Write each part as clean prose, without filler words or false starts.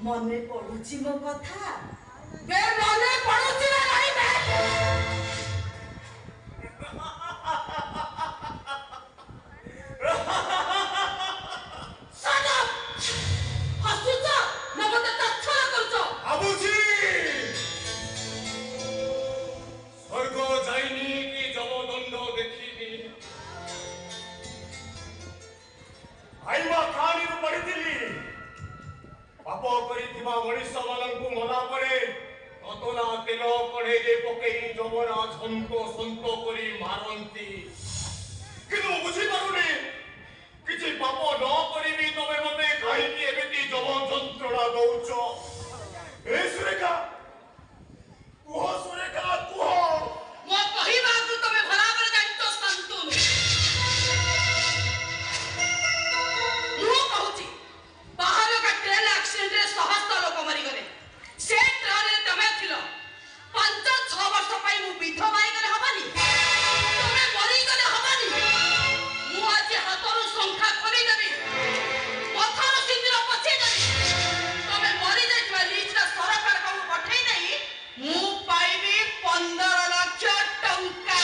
मने पड़ुची मो कथा बे मने पड़ुची ना नहीं बे शट अप हसुच ना मते तछला करछ बाबूजी स्वर्ग जाइनी कि जमदंड देखिनी आईवा कहानी पढ़िथिली पाप करिथिबा मनुष्य माननकु मला परे ततला तेल कढ़ेरे पकई जबरा झंतो संतो करी मारंती किनु बुझी पारुनी किछि पाप न करिबी तबे मते काहीकि एबेती जब जंत्रणा दउछ ए सुरेखा कुह मो कहिबा तू तमे बराबर जानतो संतुन मु कहूची बाहर का ट्रेन एक्सीडेंट रे सहस्त्र लोक मरि गले से ट्रेन रे तमे थिलो 5-6 वर्ष पई मु विधवा होई गले हबानी तमे मरि गले हबानी मु आज हातरु संख्या करि देबी पथर सिंदूर पछे देबी तमे मरि जाइबा लीज रा सरकार को पठै नै मु पाइबी 15 लाख टंका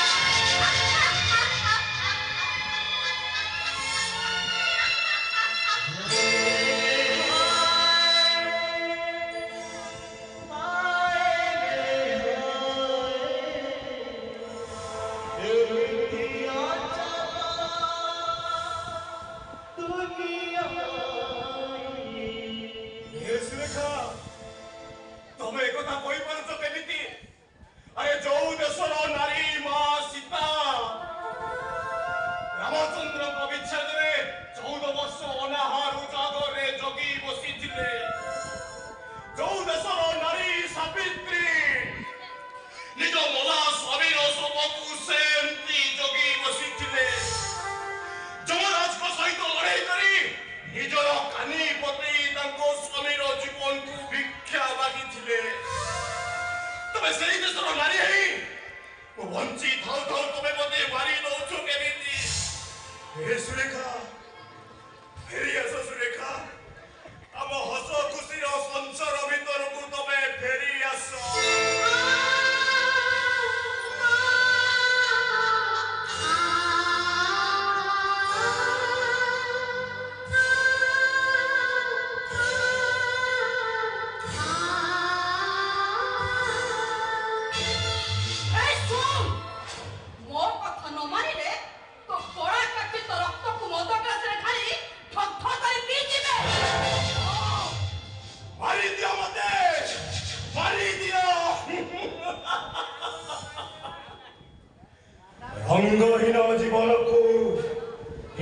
रंगहीन जीवन को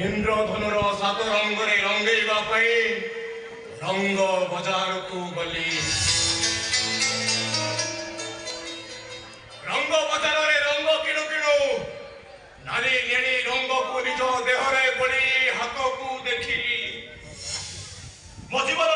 इंद्रधनुर 7 रंग रंगेवा रंग बाजार को गली रंग बाजार रंग किणु किणु नारी नेणी रंग को निज देहरे बड़ी हाथ को देखिली मो जीवन